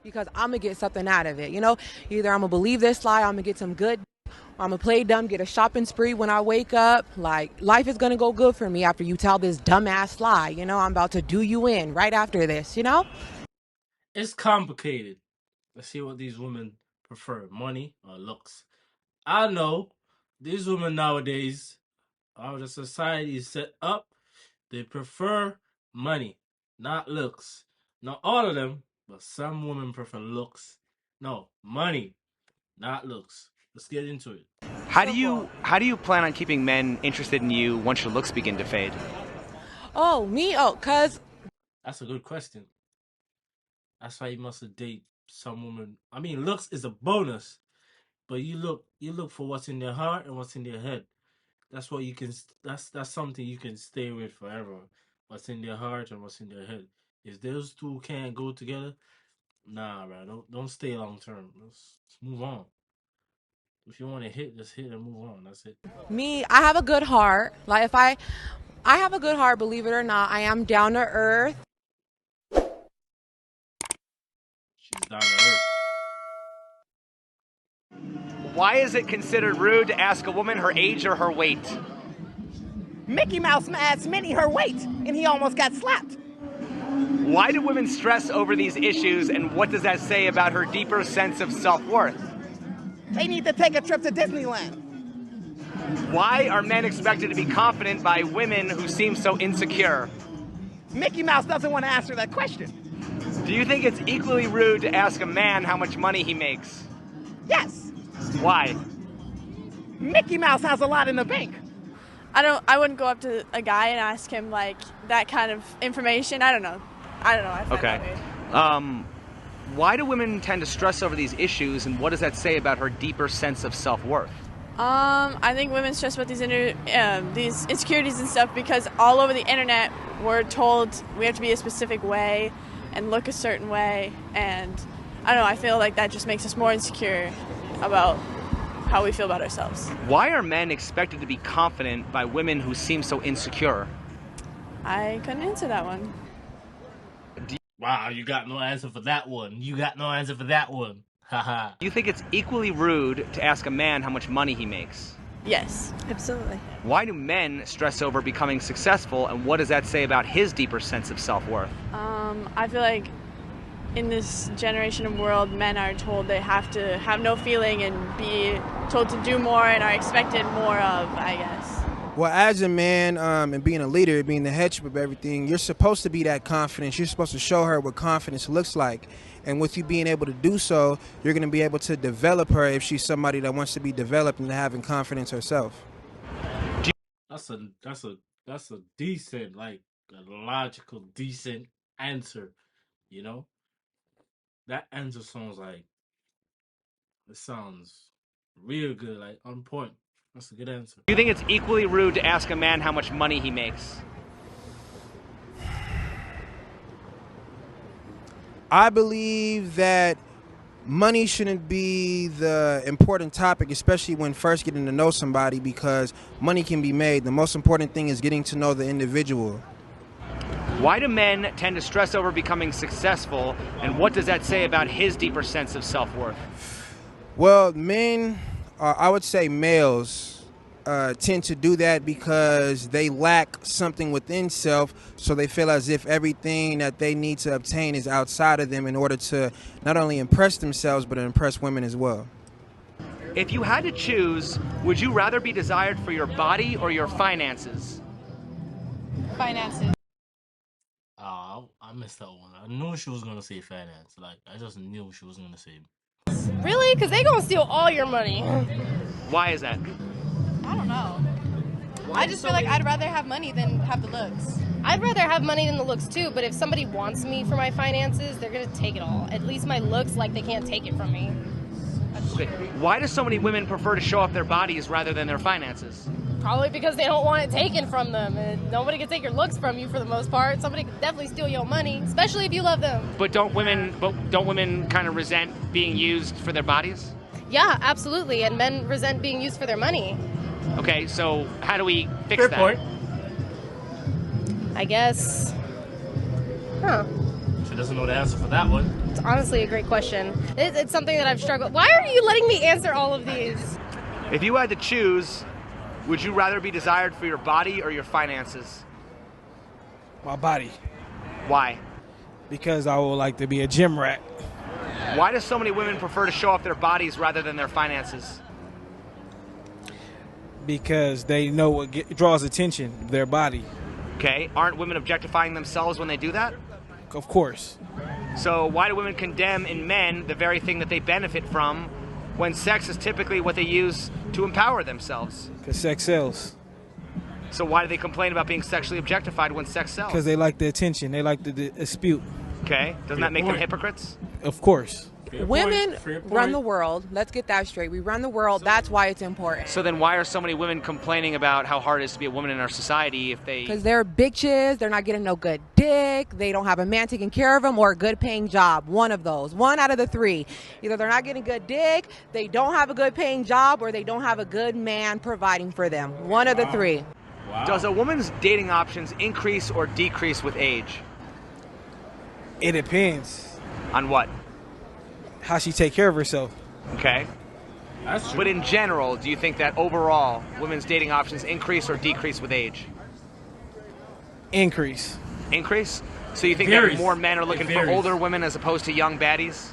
because I'm going to get something out of it. You know, either I'm going to believe this lie, I'm going to get some good, or I'm going to play dumb, get a shopping spree when I wake up. Like, life is going to go good for me after you tell this dumbass lie. You know, I'm about to do you in right after this, you know? It's complicated. Let's see what these women prefer, money or looks. I know these women nowadays, how the society is set up, they prefer money, not looks. Not all of them, but some women prefer looks. No, money, not looks. Let's get into it. How do you plan on keeping men interested in you once your looks begin to fade? Oh, me? Oh, cuz That's a good question. That's why you must date some woman. I mean, looks is a bonus, but you look for what's in their heart and what's in their head. That's what you can. That's something you can stay with forever. What's in their heart and what's in their head. If those two can't go together, nah, bro. Don't stay long term. Let's move on. If you want to hit, just hit and move on. That's it. me, I have a good heart. Like, if I have a good heart, believe it or not. I am down to earth. She's down to earth. Why is it considered rude to ask a woman her age or her weight? Mickey Mouse asked Minnie her weight, and he almost got slapped. Why do women stress over these issues, and what does that say about her deeper sense of self-worth? They need to take a trip to Disneyland. Why are men expected to be confident by women who seem so insecure? Mickey Mouse doesn't want to answer that question. Do you think it's equally rude to ask a man how much money he makes? Yes, Why? Mickey Mouse has a lot in the bank. I wouldn't go up to a guy and ask him like that kind of information. I don't know. I find that weird. Why do women tend to stress over these issues, and what does that say about her deeper sense of self-worth? I think women stress about these insecurities and stuff because all over the internet we're told we have to be a specific way and look a certain way, and I don't know, I feel like that just makes us more insecure about how we feel about ourselves. Why are men expected to be confident by women who seem so insecure? I couldn't answer that one. Wow, you got no answer for that one. You got no answer for that one. Haha. Do you think it's equally rude to ask a man how much money he makes? Yes, absolutely. Why do men stress over becoming successful, and what does that say about his deeper sense of self-worth? I feel like in this generation of world, men are told they have to have no feeling and be told to do more and are expected more of, I guess. Well, as a man and being a leader, being the headship of everything, you're supposed to be that confidence. You're supposed to show her what confidence looks like. And with you being able to do so, you're going to be able to develop her if she's somebody that wants to be developed and having confidence herself. That's a decent, like a logical, decent answer. You know, that answer sounds real good, like on point. That's a good answer. Do you think it's equally rude to ask a man how much money he makes? I believe that money shouldn't be the important topic, especially when first getting to know somebody, because money can be made. The most important thing is getting to know the individual. Why do men tend to stress over becoming successful, and what does that say about his deeper sense of self-worth? Well, men, I would say males, tend to do that because they lack something within self, so they feel as if everything that they need to obtain is outside of them in order to not only impress themselves but to impress women as well. If you had to choose, would you rather be desired for your body or your finances? Finances. I missed that one. I knew she was gonna say finance. Like, I just knew she was gonna say. Really? Because they gonna steal all your money. Why is that? I don't know. I just feel like I'd rather have money than have the looks. I'd rather have money than the looks too, but if somebody wants me for my finances, they're gonna take it all. At least my looks, like, they can't take it from me. Okay. Why do so many women prefer to show off their bodies rather than their finances? Probably because they don't want it taken from them. And nobody can take your looks from you for the most part. Somebody can definitely steal your money, especially if you love them. But don't women kind of resent being used for their bodies? Yeah, absolutely. And men resent being used for their money. Okay, so how do we fix Fair that? point. I guess. Huh. She doesn't know the answer for that one. It's honestly a great question. It's something that I've struggled. Why are you letting me answer all of these? If you had to choose, would you rather be desired for your body or your finances? My body. Why? Because I would like to be a gym rat. Why do so many women prefer to show off their bodies rather than their finances? Because they know what draws attention, their body. Okay, aren't women objectifying themselves when they do that? Of course. So why do women condemn in men the very thing that they benefit from when sex is typically what they use to empower themselves? Because sex sells. So why do they complain about being sexually objectified when sex sells? Because they like the attention. They like the dispute. Okay, doesn't that make them hypocrites? Of course. Women run the world. Let's get that straight. We run the world. That's why it's important. So then why are so many women complaining about how hard it is to be a woman in our society if they... Because they're bitches. They're not getting no good dick. They don't have a man taking care of them or a good paying job. One of those. One out of the three. Either they're not getting good dick, they don't have a good paying job, or they don't have a good man providing for them. One of the three. Wow. Does a woman's dating options increase or decrease with age? It depends. On what? How she take care of herself. Okay. That's true. But in general, do you think that overall women's dating options increase or decrease with age? Increase. Increase? So you think Varies. that more men are looking It for varies. older women as opposed to young baddies?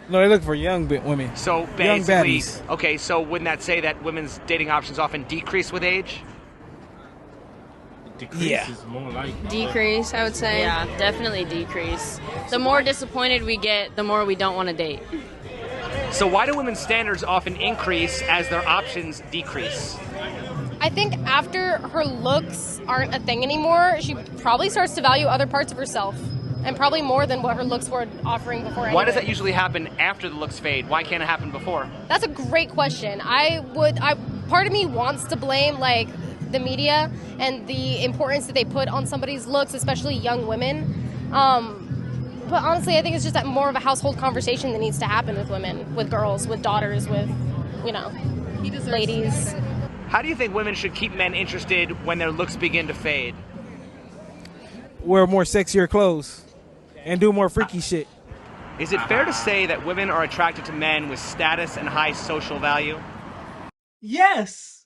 No, they look for young women. So Young basically, baddies. okay, so wouldn't that say that women's dating options often decrease with age? Decrease Yeah. is more like Decrease, I would say. Yeah, definitely decrease. The more disappointed we get, the more we don't want to date. So why do women's standards often increase as their options decrease? I think after her looks aren't a thing anymore, she probably starts to value other parts of herself. And probably more than what her looks were offering before. Why anyway. does that usually happen after the looks fade? Why can't it happen before? That's a great question. Part of me wants to blame like the media and the importance that they put on somebody's looks, especially young women. But honestly, I think it's just that more of a household conversation that needs to happen with women, with girls, with daughters, with, ladies. How do you think women should keep men interested when their looks begin to fade? Wear more sexier clothes. And do more freaky shit. Is it fair to say that women are attracted to men with status and high social value? Yes.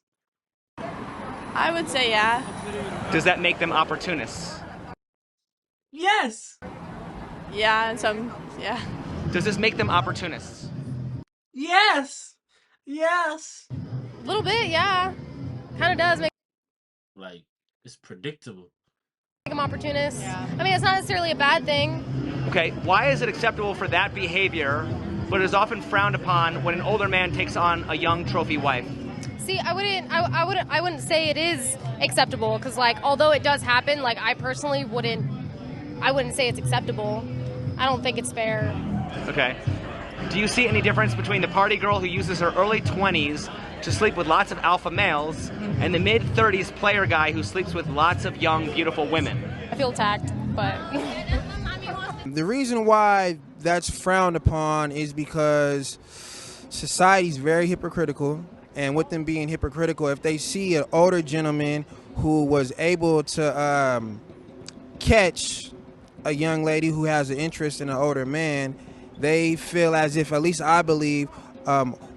I would say yeah. Does that make them opportunists? Yes. Yeah, and yeah. Does this make them opportunists? Yes. Yes. A little bit, yeah. Kind of does make Like, it's predictable. them opportunists. Yeah. I mean, it's not necessarily a bad thing. Okay, why is it acceptable for that behavior, but is often frowned upon when an older man takes on a young trophy wife? See, I wouldn't say it is acceptable because, like, although it does happen, like, I personally wouldn't say it's acceptable. I don't think it's fair. Okay. Do you see any difference between the party girl who uses her early 20s to sleep with lots of alpha males and the mid-30s player guy who sleeps with lots of young, beautiful women? I feel attacked, but... The reason why that's frowned upon is because society's very hypocritical, and with them being hypocritical, if they see an older gentleman who was able to catch a young lady who has an interest in an older man, they feel as if, at least I believe,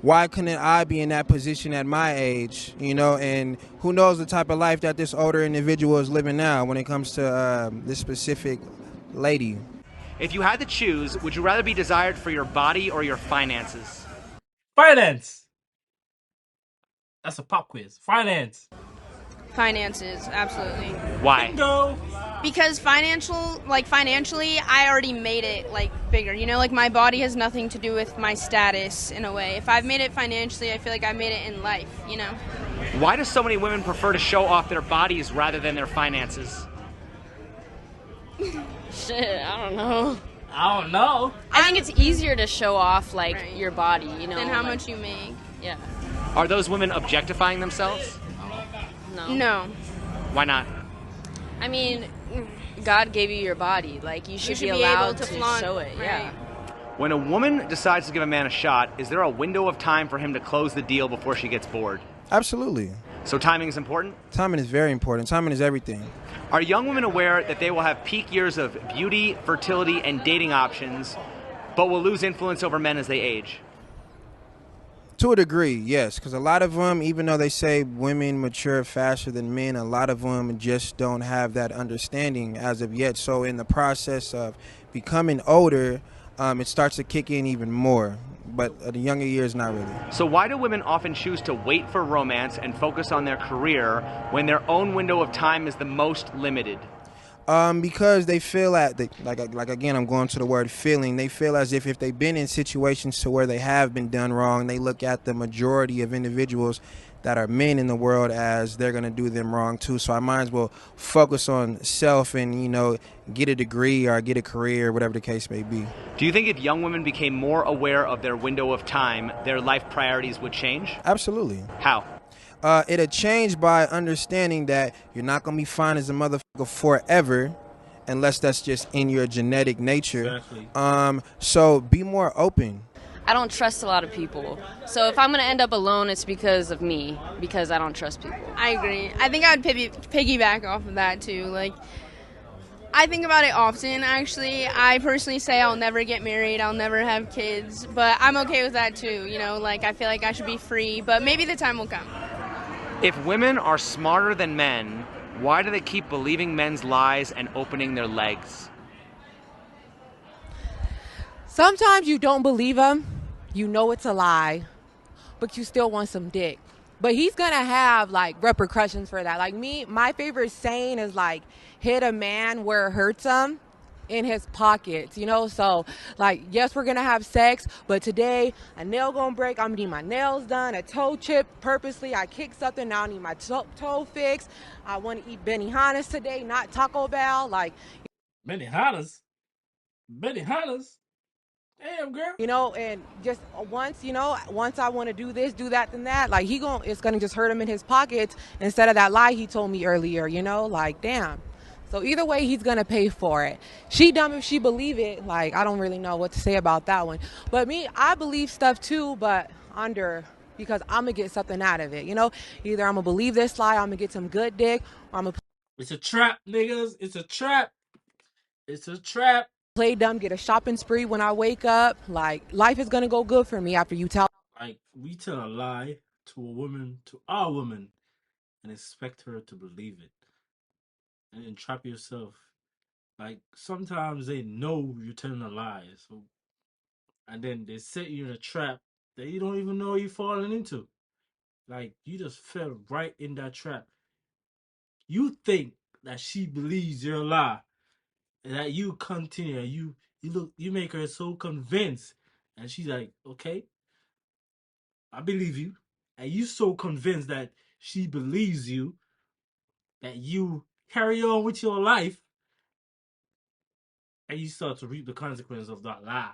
why couldn't I be in that position at my age, and who knows the type of life that this older individual is living now when it comes to this specific lady. If you had to choose, would you rather be desired for your body or your finances? Finance. That's a pop quiz. Finance. Finances, absolutely. Why? Bingo. Because financially, I already made it, bigger. My body has nothing to do with my status, in a way. If I've made it financially, I feel like I made it in life, Why do so many women prefer to show off their bodies rather than their finances? Shit, I don't know. I don't know. I think it's easier to show off, Right. your body, Than how much you make. Yeah. Are those women objectifying themselves? No. No. Why not? I mean, God gave you your body. You should be be allowed able to to flaunt, show it. Yeah. right. When a woman decides to give a man a shot, is there a window of time for him to close the deal before she gets bored? Absolutely. So timing is important? Timing is very important. Timing is everything. Are young women aware that they will have peak years of beauty, fertility, and dating options but will lose influence over men as they age. To a degree, yes, because a lot of them, even though they say women mature faster than men, a lot of them just don't have that understanding as of yet. So in the process of becoming older, it starts to kick in even more. But at the younger years, not really. So why do women often choose to wait for romance and focus on their career when their own window of time is the most limited? Because they feel like again, I'm going to the word feeling. They feel as if they've been in situations to where they have been done wrong, they look at the majority of individuals that are men in the world as they're going to do them wrong too. So I might as well focus on self and, get a degree or get a career, whatever the case may be. Do you think if young women became more aware of their window of time, their life priorities would change? Absolutely. How? It'll change by understanding that you're not going to be fine as a motherfucker forever unless that's just in your genetic nature. Exactly. So be more open. I don't trust a lot of people. So if I'm going to end up alone, it's because of me, because I don't trust people. I agree. I think I would piggyback off of that too. Like, I think about it often, actually. I personally say I'll never get married, I'll never have kids, but I'm okay with that too. I feel like I should be free, but maybe the time will come. If women are smarter than men, why do they keep believing men's lies and opening their legs? Sometimes you don't believe him, you know it's a lie, but you still want some dick. But he's gonna have repercussions for that. Like me, my favorite saying is hit a man where it hurts him, in his pockets, so yes, we're gonna have sex, but today a nail gonna break, I'm gonna need my nails done, a toe chip purposely, I kicked something, now I need my toe fixed, I want to eat Benihana's today, not Taco Bell. Benihana's? Damn, girl. And just once I want to do this, do that, then that, it's gonna just hurt him in his pockets instead of that lie he told me earlier, damn. So either way, he's going to pay for it. She dumb if she believe it. I don't really know what to say about that one. But me, I believe stuff too, but because I'm going to get something out of it. Either I'm going to believe this lie, I'm going to get some good dick, or I'm going to... It's a trap, niggas. It's a trap. It's a trap. Play dumb, get a shopping spree when I wake up. Life is going to go good for me after you tell... We tell a lie to a woman, to our woman, and expect her to believe it. And then trap yourself. Sometimes they know you're telling a lie, and then they set you in a trap that you don't even know you're falling into. You just fell right in that trap. You think that she believes your lie, and that you continue, you make her so convinced, and she's like, okay, I believe you, and you so convinced that she believes you that you carry on with your life. And you start to reap the consequences of that lie.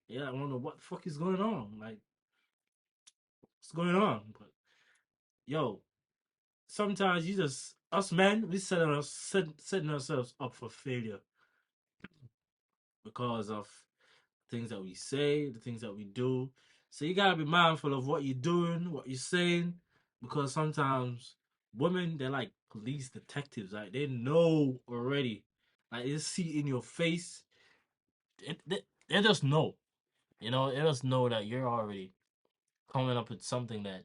Yeah, I wonder what the fuck is going on. What's going on? But sometimes us men, we setting ourselves up for failure because of things that we say, the things that we do. So you gotta be mindful of what you're doing, what you're saying, because sometimes women, they're like police detectives. They know already. They see in your face. They just know. They just know that you're already coming up with something that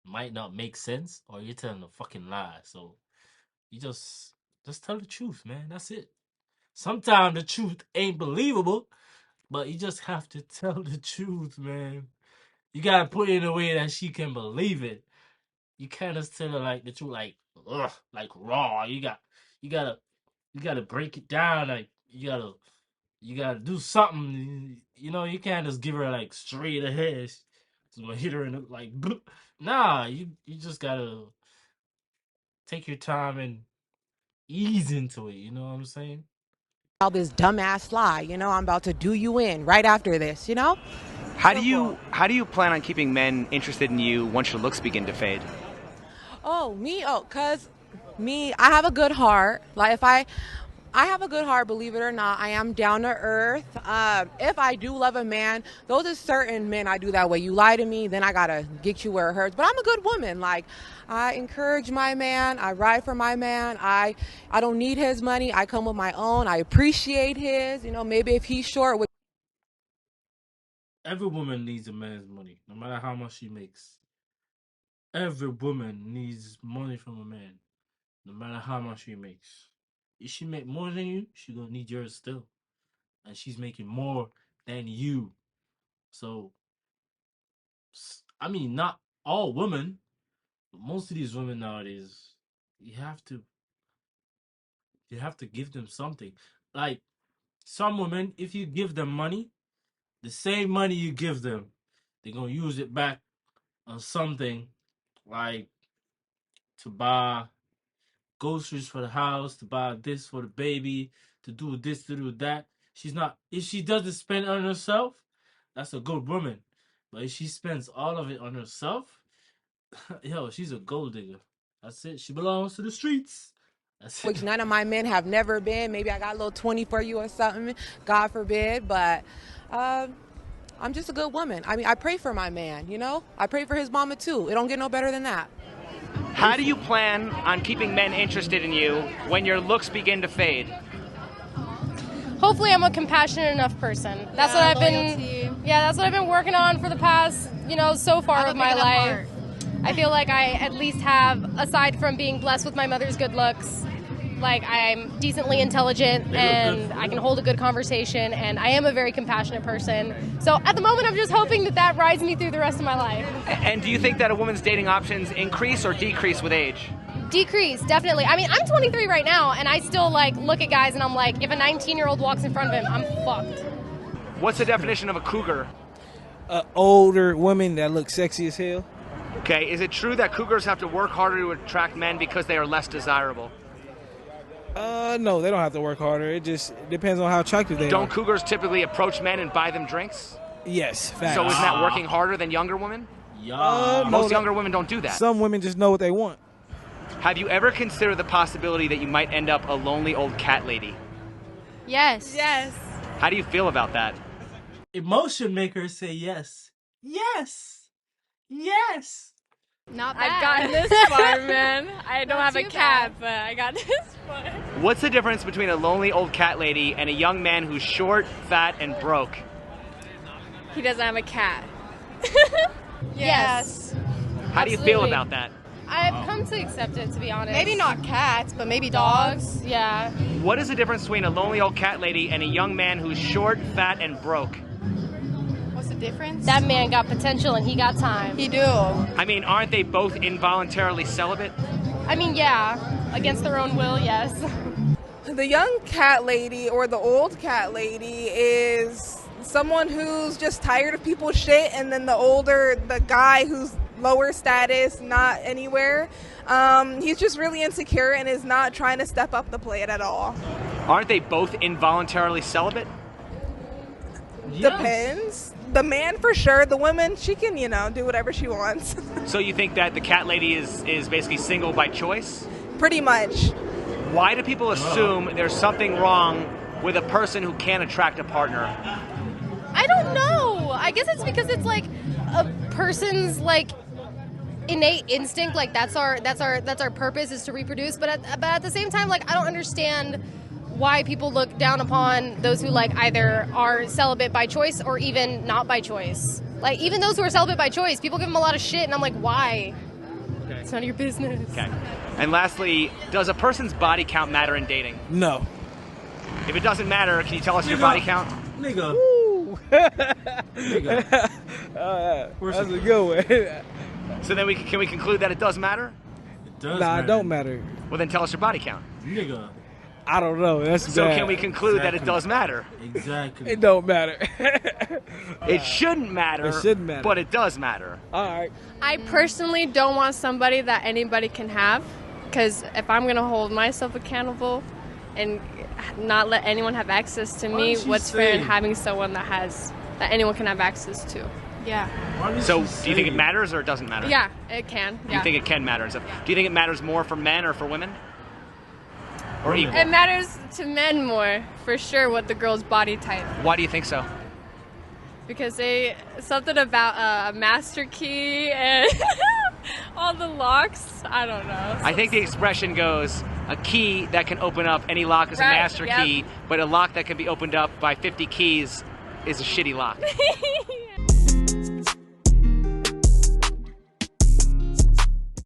might not make sense, or you're telling a fucking lie. So you just tell the truth, man. That's it. Sometimes the truth ain't believable, but you just have to tell the truth, man. You gotta put it in a way that she can believe it. You can't just tell her the truth, raw. You gotta break it down. You gotta do something. You can't just give her straight ahead. So hit her in the nah. You just gotta take your time and ease into it. You know what I'm saying? All this dumbass lie, I'm about to do you in right after this, How do you plan on keeping men interested in you once your looks begin to fade? Cause me, I have a good heart. I have a good heart, believe it or not. I am down to earth. If I do love a man, those are certain men I do that way. You lie to me, then I gotta get you where it hurts. But I'm a good woman. I encourage my man. I ride for my man. I don't need his money. I come with my own. I appreciate his. Maybe if he's short with every woman needs a man's money, no matter how much she makes. Every woman needs money from a man, no matter how much she makes. If she make more than you, she gonna need yours still, and she's making more than you. So, I mean, not all women, but most of these women nowadays, you have to give them something. Like some women, if you give them money, the same money you give them, they're gonna use it back on something, like to buy groceries for the house, to buy this for the baby, to do this, to do that. She's not, if she doesn't spend on herself, that's a good woman. But if she spends all of it on herself, yo, she's a gold digger. That's it. She belongs to the streets. That's Which it. none of my men have never been. Maybe I got a little 20 for you or something, God forbid. But I'm just a good woman. I mean, I pray for my man, you know? I pray for his mama too. It don't get no better than that. How do you plan on keeping men interested in you when your looks begin to fade? Hopefully I'm a compassionate enough person. That's what I've been working on for the past, so far of my life. I feel like I at least have, aside from being blessed with my mother's good looks, like I'm decently intelligent and I can hold a good conversation, and I am a very compassionate person. So at the moment I'm just hoping that rides me through the rest of my life. And do you think that a woman's dating options increase or decrease with age? Decrease, definitely. I mean, I'm 23 right now, and I still look at guys and I'm like, if a 19-year-old walks in front of him, I'm fucked. What's the definition of a cougar? Older women that look sexy as hell. Okay, is it true that cougars have to work harder to attract men because they are less desirable? No, they don't have to work harder. It just depends on how attractive they are. Don't cougars typically approach men and buy them drinks? Yes, facts. So isn't that working harder than younger women? Most younger women don't do that. Some women just know what they want. Have you ever considered the possibility that you might end up a lonely old cat lady? Yes. Yes. How do you feel about that? Emotion makers say yes. Yes. Yes. Not bad. I've gotten this far, man. I don't have a too cat, but I got this far. What's the difference between a lonely old cat lady and a young man who's short, fat, and broke? He doesn't have a cat. Yes. How do you feel about that? I've come to accept it, to be honest. Maybe not cats, but maybe dogs. Yeah. What is the difference between a lonely old cat lady and a young man who's short, fat, and broke? What's the difference? That man got potential and he got time. He do. I mean, aren't they both involuntarily celibate? I mean, yeah. Against their own will, yes. The young cat lady or the old cat lady is someone who's just tired of people's shit, and then the guy who's lower status, not anywhere, he's just really insecure and is not trying to step up the plate at all. Aren't they both involuntarily celibate? Yes. Depends. The man for sure. The woman, she can, do whatever she wants. So you think that the cat lady is basically single by choice? Pretty much. Why do people assume there's something wrong with a person who can't attract a partner? I don't know. I guess it's because it's like a person's innate instinct. Like that's our purpose, is to reproduce. But at the same time, I don't understand why people look down upon those who either are celibate by choice or even not by choice. Even those who are celibate by choice, people give them a lot of shit, and I'm like, why? Okay. It's none of your business. Okay. And lastly, does a person's body count matter in dating? No. If it doesn't matter, can you tell us your body count? Nigga. Nigga. That's a good one. So then can we conclude that it does matter? It does Nah, it don't matter. Well, then tell us your body count. Nigga. I don't know. That's So bad. can we conclude that it does matter? Exactly. It don't matter. It shouldn't matter. It shouldn't matter. But it does matter. All right. I personally don't want somebody that anybody can have, because if I'm going to hold myself accountable and not let anyone have access to me, what's fair in having someone that anyone can have access to? Yeah. So do you think it matters or it doesn't matter? Yeah, it can. You think it can matter and stuff. Do you think it matters more for men or for women? Or equal? It matters to men more, for sure, what the girl's body type. Why do you think so? Because something about a master key and all the locks, I don't know. I think the expression goes, a key that can open up any lock is a master key, but a lock that can be opened up by 50 keys is a shitty lock.